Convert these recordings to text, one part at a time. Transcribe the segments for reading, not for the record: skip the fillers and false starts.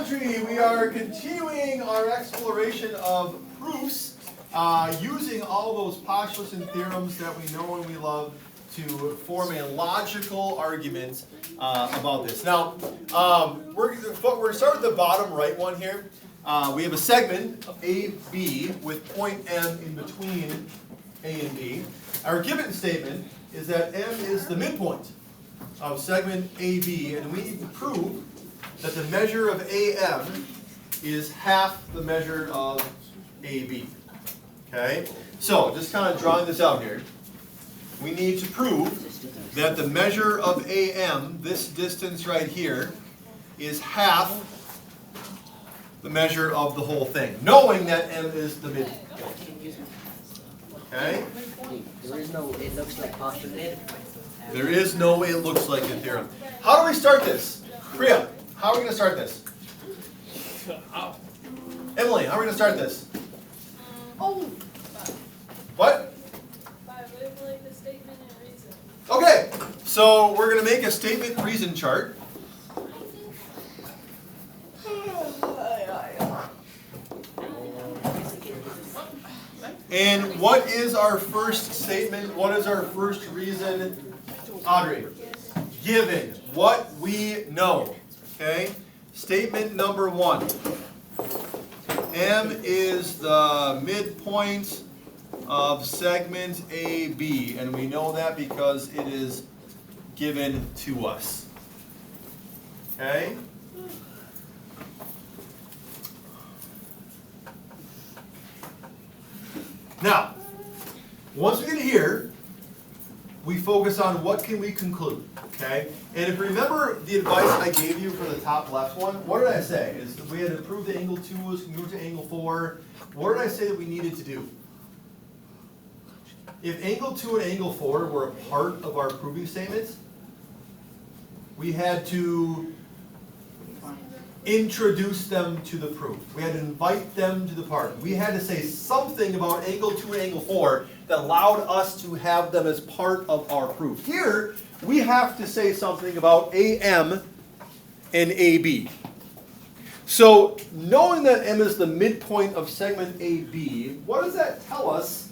geometry, we are continuing our exploration of proofs using all those postulates and theorems that we know and we love to form a logical argument about this. Now, we're going to start with the bottom right one here. We have a segment AB with point M in between A and B. Our given statement is that M is the midpoint of segment AB, and we need to prove that the measure of AM is half the measure of AB. Okay? So, just kind of drawing this out here. We need to prove that the measure of AM, this distance right here, is half the measure of the whole thing, knowing that M is the midpoint. Okay? There is no it looks like postulate. There is no it looks like a theorem. How do we start this? Priya, how are we going to start this? Emily, how are we going to start this? What? By labeling the statement and reason. Okay, so we're going to make a statement reason chart. And what is our first statement? What is our first reason? Audrey. Given what we know. Okay? Statement number 1. M is the midpoint of segment AB. And we know that because it is given to us. Okay? Now, once we get here, we focus on what can we conclude, okay? And if you remember the advice I gave you for the top left one, what did I say? Is we had to prove that angle 2 was congruent to angle 4. What did I say that we needed to do? If angle 2 and angle 4 were a part of our proving statement, we had to introduce them to the proof. We had to invite them to the party. We had to say something about angle 2 and angle 4 that allowed us to have them as part of our proof. Here, we have to say something about AM and AB. So, knowing that M is the midpoint of segment AB, what does that tell us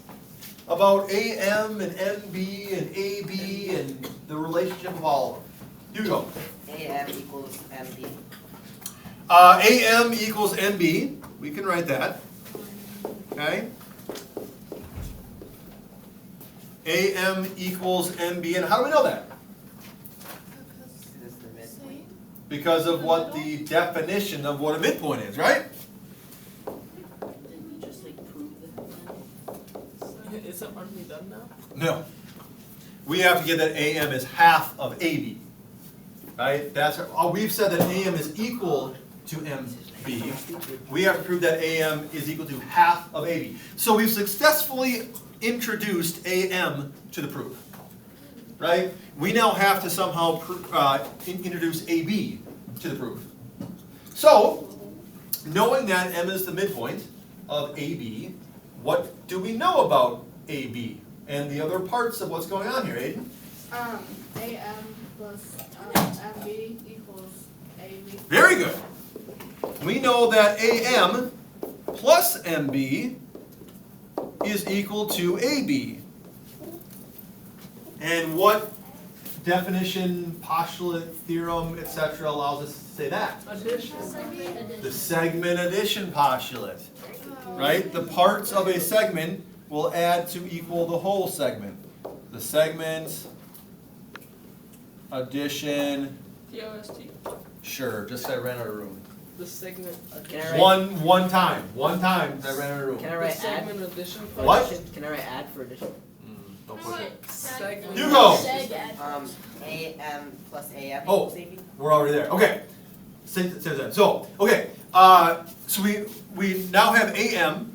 about AM and MB and AB and the relationship of all of them? Hugo. AM equals MB. AM equals MB. We can write that. Okay? AM equals MB. And how do we know that? Because of what the definition of what a midpoint is, right? Didn't we just prove that? Is that already done now? No. We have to get that AM is half of AB. Right? That's we've said that AM is equal to MB. We have to prove that AM is equal to half of AB. So we've successfully introduced AM to the proof. Right? We now have to somehow introduce AB to the proof. So, knowing that M is the midpoint of AB, what do we know about AB and the other parts of what's going on here, Aiden? AM plus MB equals AB. Very good. We know that AM plus MB is equal to AB. And what definition, postulate, theorem, etc. allows us to say that? Addition. The segment addition postulate. Right? The parts of a segment will add to equal the whole segment. The segment addition. PO16. Sure, just I ran out of room. The segment. Can I write, One time I ran out of room. Can I The write add? segment addition. What? Addition? Can I write add for addition? Don't push it. Segment. You go. AM plus AM Oh. equals AB? We're already there. Okay. Say that. So, okay. So we now have AM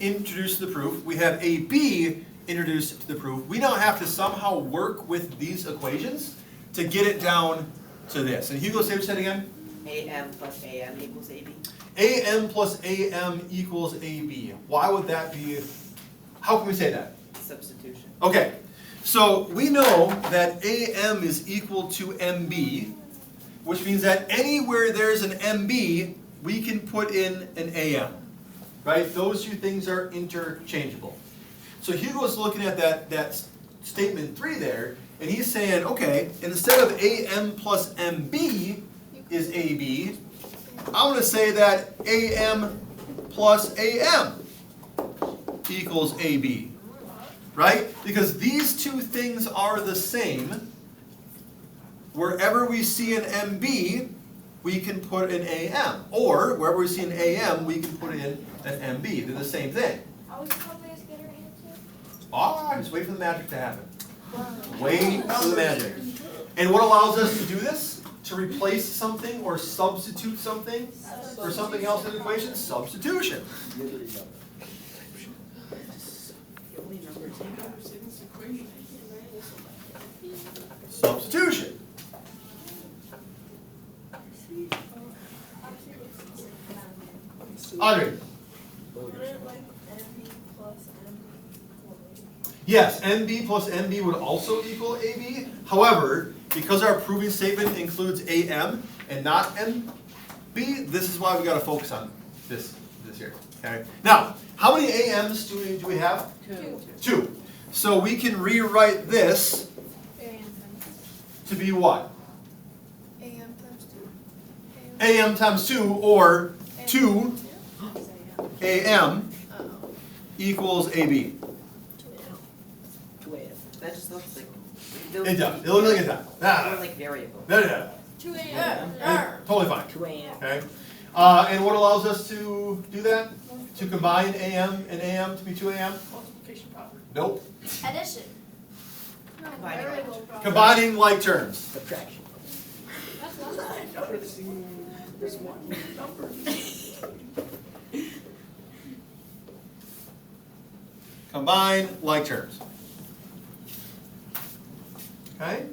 introduced to the proof. We have AB introduced to the proof. We now have to somehow work with these equations to get it down to this. And Hugo, say what you said again? AM plus AM equals AB? AM plus AM equals AB. Why would that be? How can we say that? Substitution. Okay. So we know that AM is equal to MB which means that anywhere there's an MB, we can put in an AM, right? Those two things are interchangeable. So Hugo's looking at that statement 3 there, and he's saying, okay, instead of AM plus MB is AB, I'm gonna say that AM plus AM equals AB, right? Because these two things are the same. Wherever we see an MB, we can put an AM. Or wherever we see an AM, we can put in an MB. They're the same thing. I was probably a skater answer. Oh, just wait for the magic to happen. Wait for the magic. And what allows us to do this? To replace something or substitute something for something else in the equation? Substitution. Substitution. Audrey. Yes, NB plus NB would also equal AB. However, because our proving statement includes AM and not NB, this is why we got to focus on this here. Okay. Now, how many AMs do we have? 2. 2. So we can rewrite this to be what? AM times 2. AM times 2, or 2 AM equals AB. That just looks like. It does. It looks like it does. They're like variables. No. 2 AM. Totally fine. 2 AM. Okay. And what allows us to do that? To combine AM and AM to be 2 AM? Multiplication property. Nope. Addition. Combining Variable property. Combining like terms. Subtraction. That's not There's one number. Combine like terms. Okay?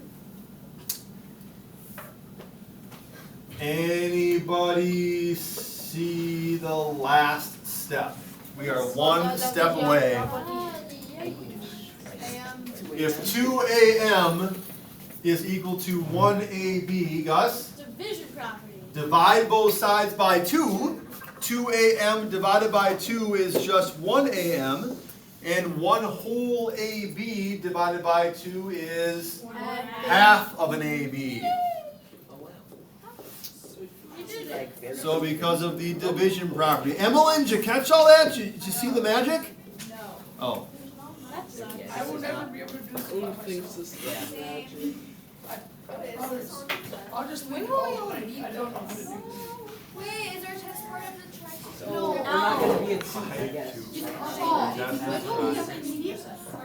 Anybody see the last step? We are one step away. If 2 AM is equal to 1 AB, Gus, Division property. divide both sides by 2. 2 AM divided by 2 is just 1 AM. And 1 whole AB divided by 2 is half of an AB. So because of the division property. Emmeline, did you catch all that? Did you see the magic? No. Oh. That sucks. I will never be able to do this by myself. I'll just leave it all alone. I don't know how to do this. Wait, is our test part of the track? So we're not gonna be at 2, I guess.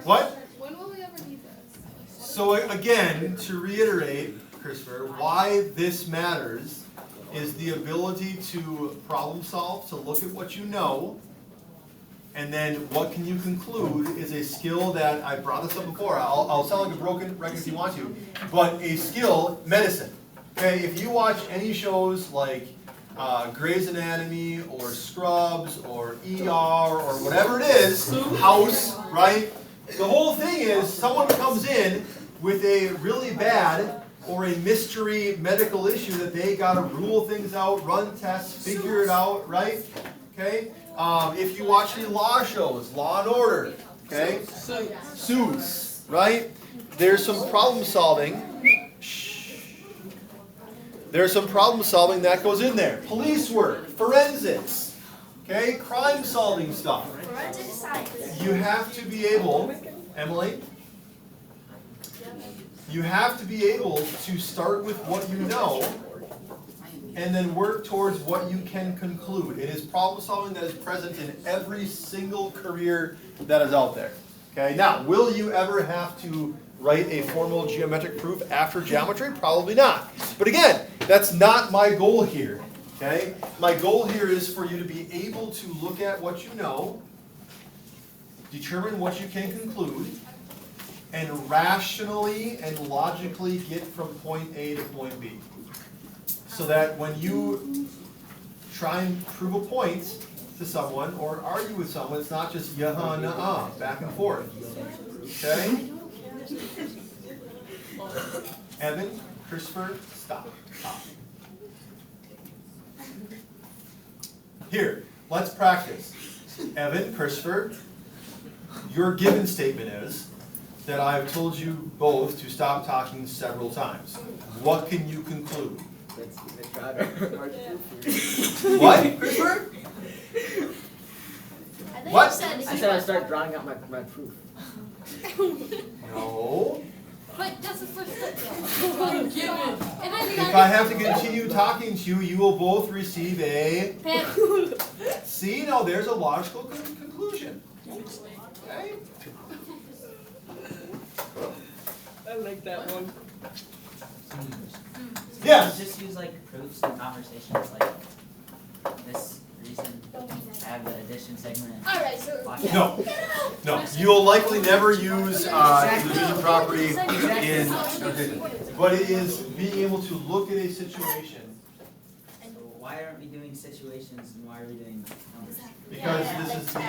What? When will we ever need this? So again, to reiterate, Christopher, why this matters is the ability to problem solve, to look at what you know, and then what can you conclude is a skill that, I brought this up before, I'll sound like a broken record if you want to, but a skill, medicine. Okay, if you watch any shows like Grey's Anatomy or Scrubs or ER or whatever it is, House, right? The whole thing is someone comes in with a really bad or a mystery medical issue that they gotta rule things out, run tests, figure it out, right? Okay? If you watch any law shows, Law and Order, okay? Suits, right? There's some problem solving. There's some problem solving that goes in there. Police work, forensics, okay? Crime solving stuff. Forensic science. You have to be able, Emily, you have to be able to start with what you know and then work towards what you can conclude. It is problem solving that is present in every single career that is out there. Okay, now, will you ever have to write a formal geometric proof after geometry? Probably not. But again, that's not my goal here. Okay? My goal here is for you to be able to look at what you know, determine what you can conclude, and rationally and logically get from point A to point B. So that when you try and prove a point to someone or argue with someone, it's not just yeah, nah, back and forth. Okay? Evan? Christopher, stop talking. Here, let's practice. Evan, Christopher, your given statement is that I have told you both to stop talking several times. What can you conclude? Let's give it a try. What, Christopher? I think What? you said I said I'd start drawing out my proof. No. But that's the first step. And then you If gotta I have to continue talking to you, you will both receive a. Pam. See, now there's a logical conclusion. Okay? I like that one. Yes. Just use like proofs in conversations like this reason, have the addition segment. Alright, so Watch out. No. No. You'll likely never use division property in. But it is being able to look at a situation So why aren't we doing situations and why are we doing numbers? because this is the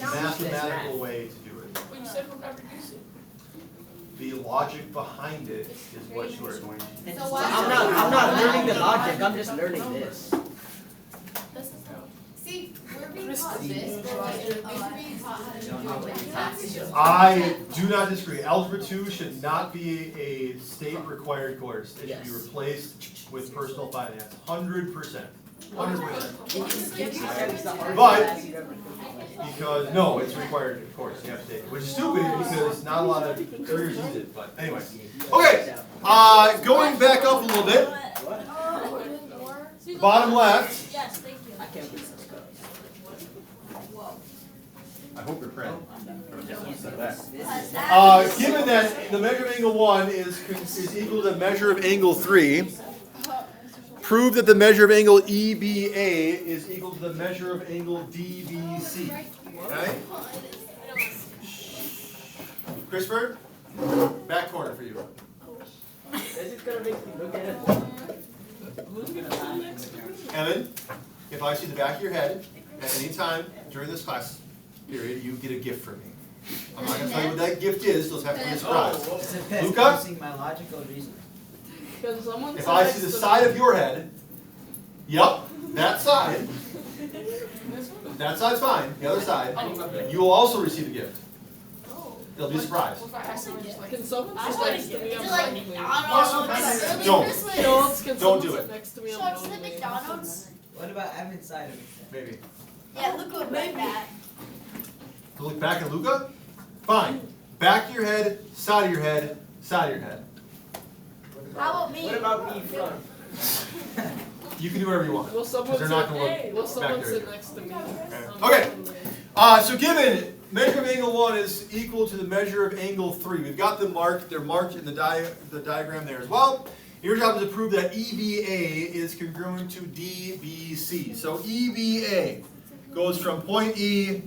mathematical way to do it. Well, you said we'll never use it. The logic behind it is what you are going to use. So I'm not learning the logic, I'm just learning this. see, we're being taught this, but like, we're being taught how to do it. I do not disagree. Algebra 2 should not be a state required course. It should be Yes. replaced with personal finance. 100%. 100%. But. But- Because, no, it's required, of course, you have to take it, which is stupid because not a lot of careers use it, but anyway. Okay, going back up a little bit, bottom left, Yes, thank you. I can't read this code. I hope you're printing. This is Given that the measure of angle 1 is equal to the measure of angle 3, prove that the measure of angle EBA is equal to the measure of angle DBC. Okay? Christopher, back corner for you. This is gonna make me look at it. Who's gonna do next? Evan, if I see the back of your head at any time during this class period, you get a gift from me. I'm not gonna tell you what that gift is, you'll have to be a surprise. It's a test Luca? using my logical reasoning. Can someone If sit I next see the to side of your head, yep, that side, This one? that side's fine, the other side, Oh, okay. you will also receive a gift. It'll be a surprise. Can someone sit next to me? Is I'm it like, signing later. early Don't. Christmas? Schultz, can Don't someone do sit it. next to me? I'm Schultz, is going it later. McDonald's? What about Evan's side of it then? Maybe. Yeah, look what made that. To look back at Luca? Fine. Back of your head, side of your head, side of your head. How about me? What about me front? You can do whatever you want. Will someone They're not gonna sit, will look someone back there. sit next to me? Okay. So given measure of angle 1 is equal to the measure of angle 3. We've got them marked, they're marked in the diagram there as well. Your job is to prove that EBA is congruent to DBC. So EBA goes from point E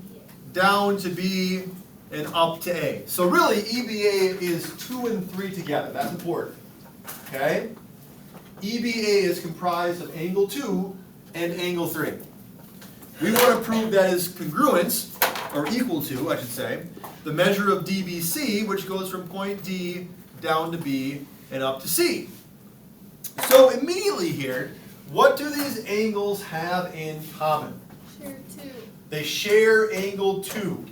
down to B and up to A. So really EBA is 2 and 3 together. That's important. Okay? EBA is comprised of angle 2 and angle 3. We want to prove that is congruent, or equal to, I should say, the measure of DBC, which goes from point D down to B and up to C. So immediately here, what do these angles have in common? Share two. They share angle 2.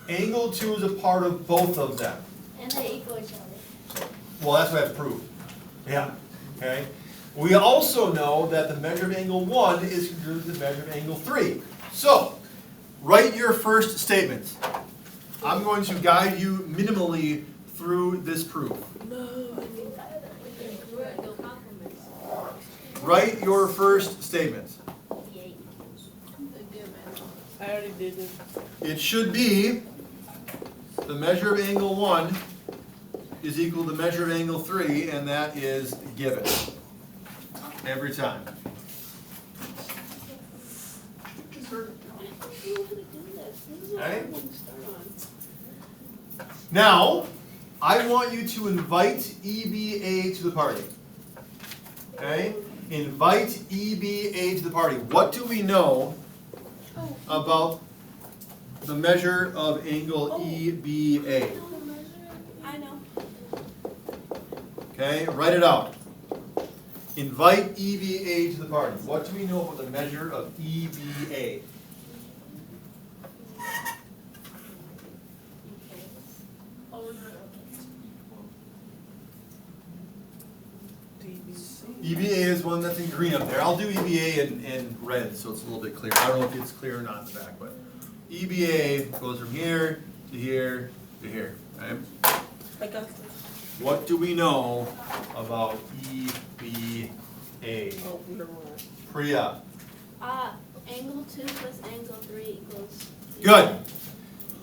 Angle 2 is a part of both of them. And they equal each other. Well, that's what I have to prove. Yeah, okay? We also know that the measure of angle 1 is congruent to the measure of angle 3. So, write your first statement. I'm going to guide you minimally through this proof. Write your first statement. I already did it. It should be the measure of angle 1 is equal to the measure of angle 3, and that is given. Every time. Okay? Now, I want you to invite EBA to the party. Okay? Invite EBA to the party. What do we know about the measure of angle EBA? I know. Okay, write it out. Invite EBA to the party. What do we know about the measure of EBA? EBA is one that's in green up there. I'll do EBA in red so it's a little bit clearer. I don't know if it's clear or not in the back, but EBA goes from here to here to here. Okay? I got this. What do we know about EBA? Oh, never mind. Priya. Angle 2 plus angle 3 equals. Good.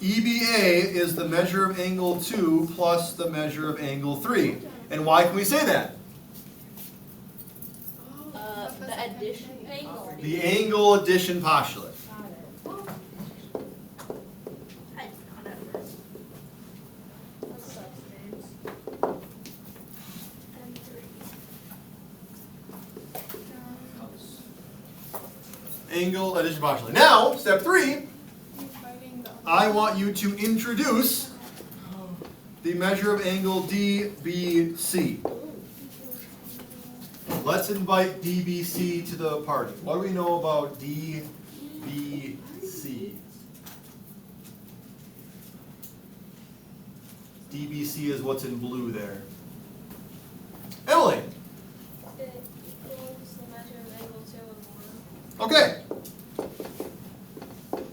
EBA is the measure of angle 2 plus the measure of angle 3. And why can we say that? The addition angle. The angle addition postulate. Angle addition postulate. Now, step 3, I want you to introduce the measure of angle DBC. Let's invite DBC to the party. What do we know about DBC? DBC is what's in blue there. Emily. It equals the measure of angle 2 and 1. Okay.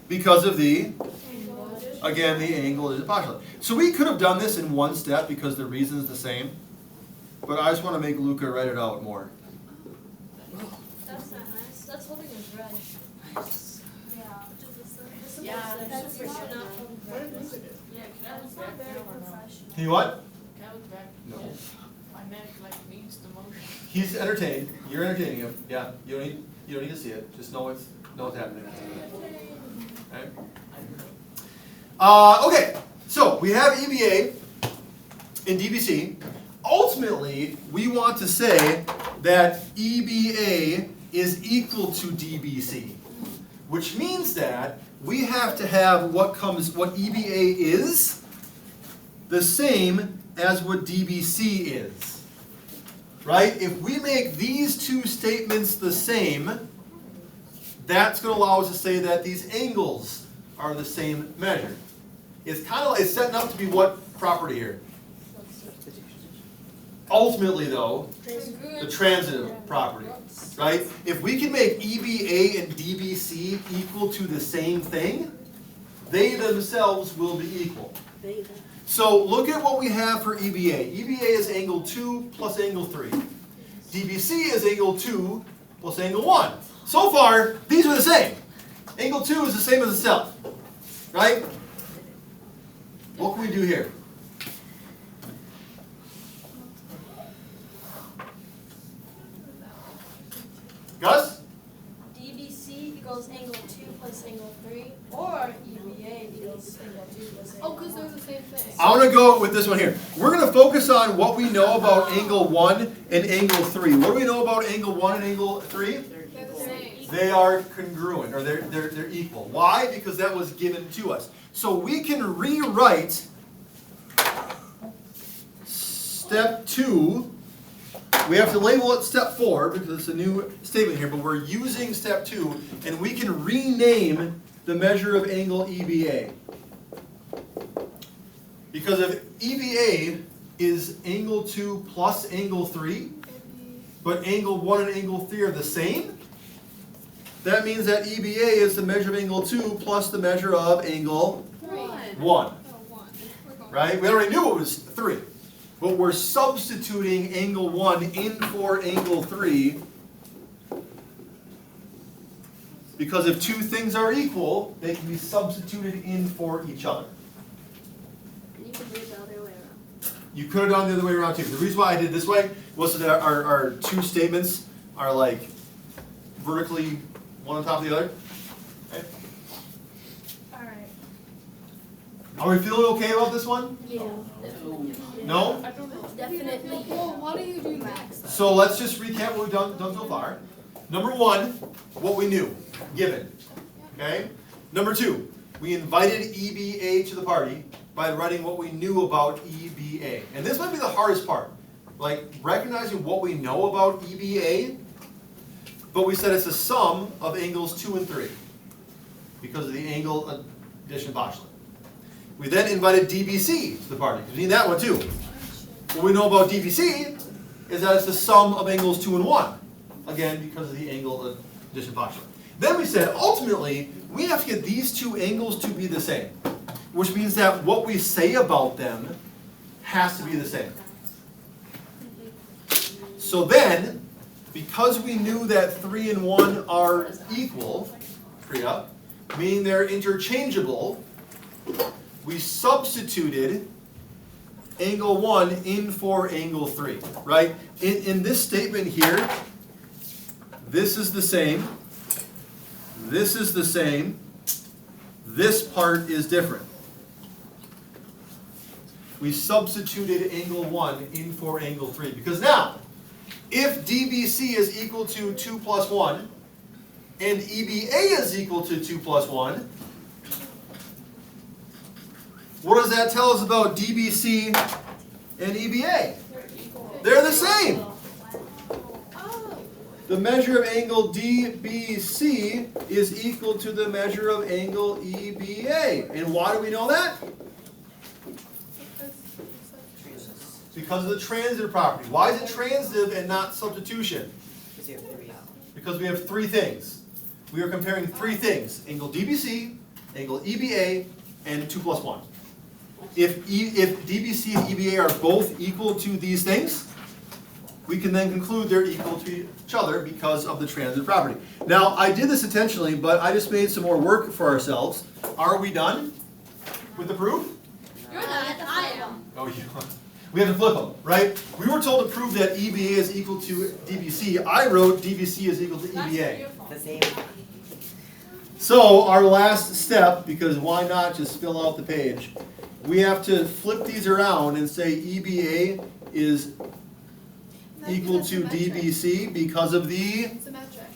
Because of the, Angle addition. again, the angle is postulate. So we could have done this in one step because the reason is the same. But I just want to make Luca write it out more. That's not nice. That's holding his red. Yeah. Yeah, That's for not- sure not holding red. Yeah, can I look back there or no? Can you what? Can I look back? No. My neck like needs the motion. He's entertained. You're entertaining him. Yeah. You don't need to see it. Just know what's happening. Okay. Okay. So we have EBA and DBC. Ultimately, we want to say that EBA is equal to DBC, which means that we have to have what EBA is the same as what DBC is. Right? If we make these two statements the same, that's going to allow us to say that these angles are the same measure. It's kind of like, it's setting up to be what property here? Ultimately, though, the transitive property, right? If we can make EBA and DBC equal to the same thing, they themselves will be equal. So look at what we have for EBA. EBA is angle 2 plus angle 3. DBC is angle 2 plus angle 1. So far, these are the same. Angle 2 is the same as itself, right? What can we do here? Gus? DBC equals angle 2 plus angle 3, or EBA equals angle 2 plus angle 1. Oh, because they're the same thing. I want to go with this one here. We're going to focus on what we know about angle 1 and angle 3. What do we know about angle 1 and angle 3? They're the same. They are congruent, or they're equal. Why? Because that was given to us. So we can rewrite step 2. We have to label it step 4 because it's a new statement here, but we're using step 2, and we can rename the measure of angle EBA. Because if EBA is angle 2 plus angle 3, but angle 1 and angle 3 are the same, that means that EBA is the measure of angle 2 plus the measure of angle 1. Right? We already knew it was 3. But we're substituting angle 1 in for angle 3. Because if two things are equal, they can be substituted in for each other. And you can do it the other way around. You could have done the other way around too. The reason why I did it this way was so that our two statements are like vertically one on top of the other. Okay. Alright. Are we feeling okay about this one? Yeah. No? I don't know. Definitely. Well, why do you do max? So let's just recap what we've done so far. Number 1, what we knew, given. Okay? Number 2, we invited EBA to the party by writing what we knew about EBA. And this might be the hardest part. like recognizing what we know about EBA, but we said it's a sum of angles 2 and 3 because of the angle addition postulate. We then invited DBC to the party, because we need that one too. What we know about DBC is that it's the sum of angles 2 and 1, again because of the angle addition postulate. Then we said ultimately we have to get these two angles to be the same, which means that what we say about them has to be the same. So then, because we knew that 3 and 1 are equal, Priya, meaning they're interchangeable, we substituted angle 1 in for angle 3, right? In this statement here, this is the same, this is the same, this part is different. We substituted angle 1 in for angle 3, because now, if DBC is equal to 2 plus 1, and EBA is equal to 2 plus 1, what does that tell us about DBC and EBA? They're the same. The measure of angle DBC is equal to the measure of angle EBA. And why do we know that? Because of the transitive property. Why is it transitive and not substitution? Because we have three things. We are comparing three things. Angle DBC, angle EBA, and 2 plus 1. If DBC and EBA are both equal to these things, we can then conclude they're equal to each other because of the transitive property. Now, I did this intentionally, but I just made some more work for ourselves. Are we done with the proof? You're not, I am. Oh, you are. We have to flip them, right? We were told to prove that EBA is equal to DBC. I wrote DBC is equal to EBA. The same. So our last step, because why not just fill out the page, we have to flip these around and say EBA is equal to DBC because of the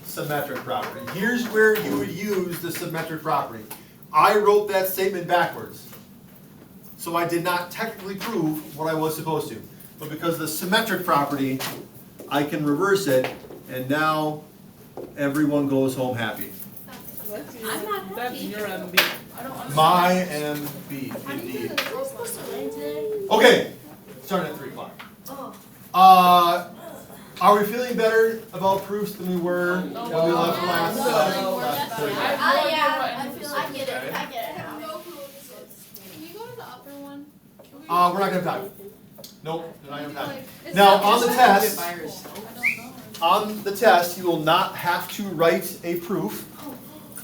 symmetric property. Here's where you would use the symmetric property. I wrote that statement backwards. So I did not technically prove what I was supposed to. But because of the symmetric property, I can reverse it, and now everyone goes home happy. I'm not That's happy. your MB. I don't understand. My MB, indeed. We're supposed to rain today. Okay, starting at 3 o'clock. Oh. Are we feeling better about proofs than we were when we left last? last Thursday? I feel like I get it. I get it. Can you go to the upper one? Can we- We're not gonna have time. Nope, we're not gonna have time. It's Now, not on the just- test, I don't know. on the test, you will not have to write a proof.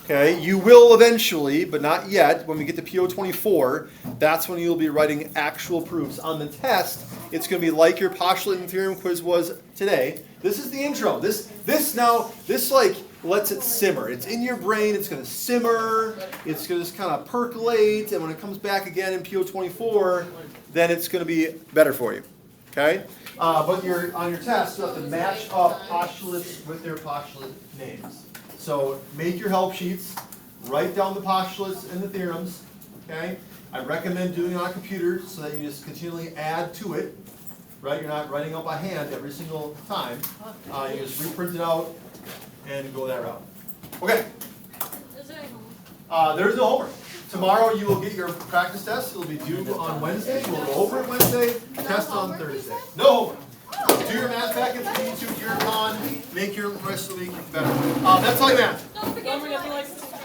Okay, you will eventually, but not yet. When we get to PO24, that's when you'll be writing actual proofs. On the test, it's going to be like your postulate and theorem quiz was today. This is the intro. This like lets it simmer. It's in your brain. It's going to simmer. It's going to just kind of percolate, and when it comes back again in PO24, then it's going to be better for you. Okay, but on your test, you have to match up postulates with their postulate names. So make your help sheets, write down the postulates and the theorems, okay? I recommend doing it on a computer so that you just continually add to it, right? You're not writing up by hand every single time. You just reprint it out and go that route. Okay, Is there any homework? there's no homework. Tomorrow you will get your practice test. It'll be due on Wednesday. We'll go over it Wednesday, test on Thursday. No homework. Do your math packets, if you need to, if you're on, make your rest of the week better. That's all you have.